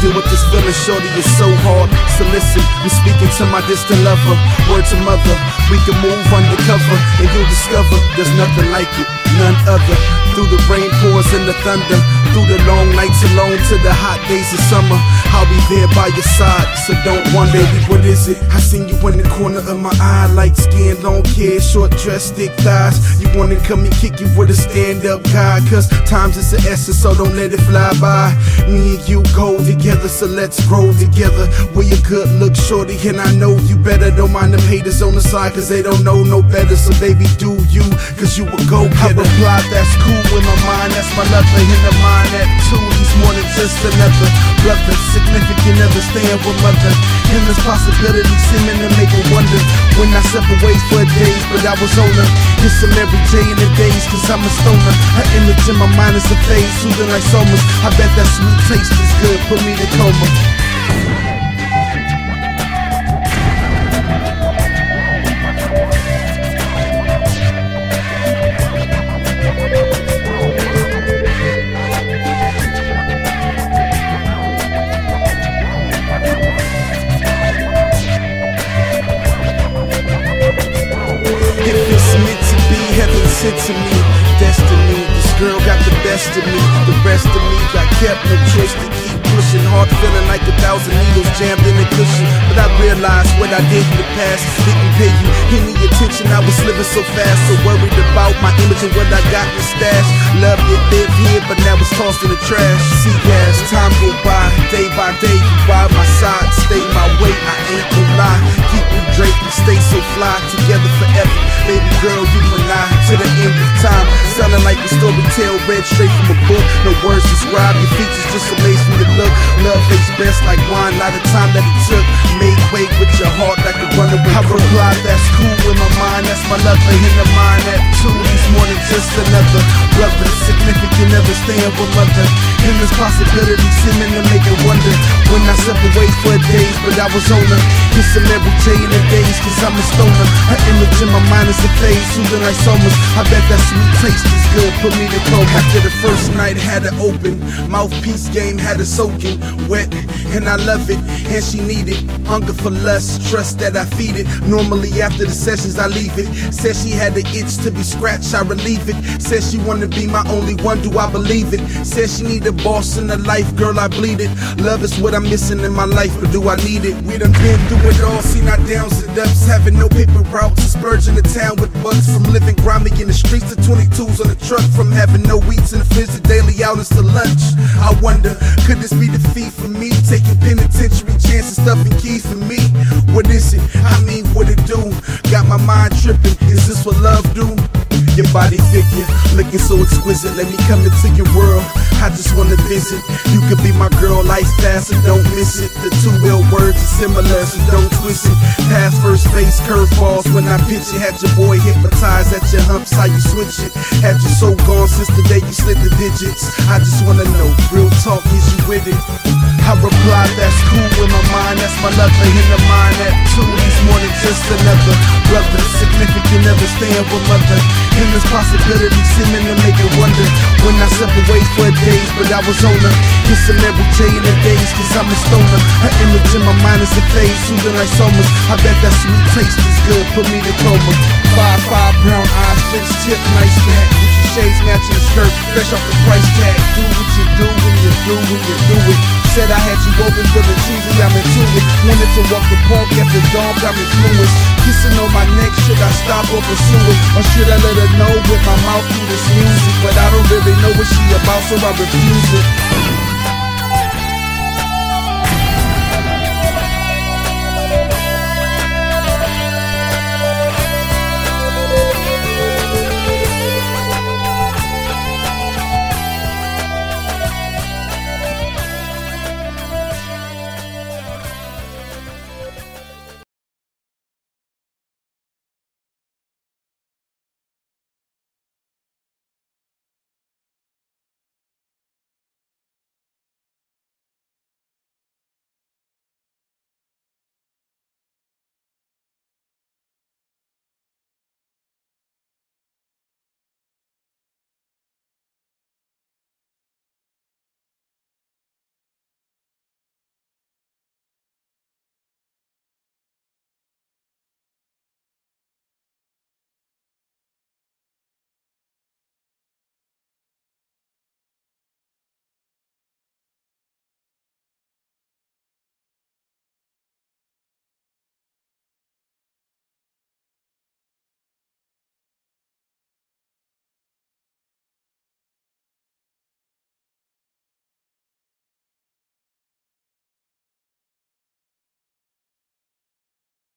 deal with this feeling, shorty, it's so hard. So listen, I'm speaking to my distant lover. Word to mother, we can move undercover, and you'll discover there's nothing like it, none other. Through the rain pours and the thunder, through the long nights alone to the hot days of summer, I'll be there by your side, so don't wonder, baby, what is it? I seen you in the corner of my eye, light skin, long hair, short dress, thick thighs. You wanna come and kick it with a stand-up guy, cause times is the essence, so don't let it fly by. Me and you go together, so let's grow together. We're a good look, shorty, and I know you better. Don't mind them haters on the side, cause they don't know no better. So baby, do you, cause you a go-getter. I reply, that's cool in my mind, that's my lover. In the mind, that too, he's more than just another brother. Significant other, staying with mother. Endless possibilities, seeming to make her wonder. When I separate ways for days, but I was on her. Kiss him every day in the days, cause I'm a stoner. Her image in my mind is a phase, soothing like somas. I bet that sweet taste is good, put me to coma. Sent to me, destiny. This girl got the best of me. The rest of me got kept, no choice to keep pushing. Heart feeling like 1,000 needles jammed in a cushion. But I realized what I did in the past didn't pay you any attention. I was living so fast, so worried about my image and what I got in the stash. Loved it, lived here, but now it's tossed in the trash. See gas, time go by, day by day. You by my side, stay my way. I ain't gonna lie, keep me draped, we stay so fly, together forever. Baby girl, you and I, to the end of time. Sounding like a story tale, read straight from a book. No words describe your features, just amaze me to look. Love tastes best like wine, not the time that it took. Made way with your heart like a runaway. I reply, that's cool in my mind, that's my lover. In the mind, that too, he's more than just another brother. Significant, never staying with mother. Endless possibilities, seeming to make it wonder. When I separate ways for days, but I was on her. Kiss him every day in the days, cause I'm a stoner. Her image in my mind is a phase, soothing like somas. I bet that sweet taste is good, put me to coma. After the first night, had her open. Mouthpiece game had her soaking wet, and I love it, and she need it. Hunger for lust, trust that I feed it. Normally after the sessions I leave it. Said she had the itch to be scratched, I relieve it. Said she wanna be my only one, do I believe it? Said she need a boss in her life, girl, I bleed it. Love is what I'm missing in my life, but do I need it? We done been through it all, seen our downs and ups. Having no paper routes, splurging the town with bucks. From living grimy in the streets to 22s on the truck. From having no eats in the fridge to daily outings to lunch. I wonder, could this be defeat for me? Taking penitentiary chances, stuffing keys for me. What is it? I mean, what it do? Got my mind tripping, is this what love do? Your body figure, looking so exquisite. Let me come into your world, I just wanna visit. You could be my girl, life fast and don't miss it. The two real words are similar, so don't twist it. Pass first base, curveballs when I pitch it. Had your boy hypnotized at your humps, how you switch it. Had you so gone since the day you slid the digits. I just wanna know, real talk, is you with it? I reply, that's cool in my mind, that's my lover. In the mind, that too, he's more than just another brother. Significant, never staying with mother. Endless possibilities, seeming to make it wonder. When I separate ways for days, but I was on her. Kiss him every day in the days, cause I'm a stoner. Her image in my mind is a phase, soothing like somas. I bet that sweet taste is good, put me to coma. 5'5", brown eyes, fixed tip, nice back. Gucci shades matching the skirt, fresh off the price tag. Do what you do when you do when you do it. Said I had you open for the Tuesday, I'm into it. Wanted to walk the park after dark, I'm influenced. Kissing on my neck, should I stop or pursue it? Or should I let her know with my mouth through this music? But I don't really know what she about, so I refuse it.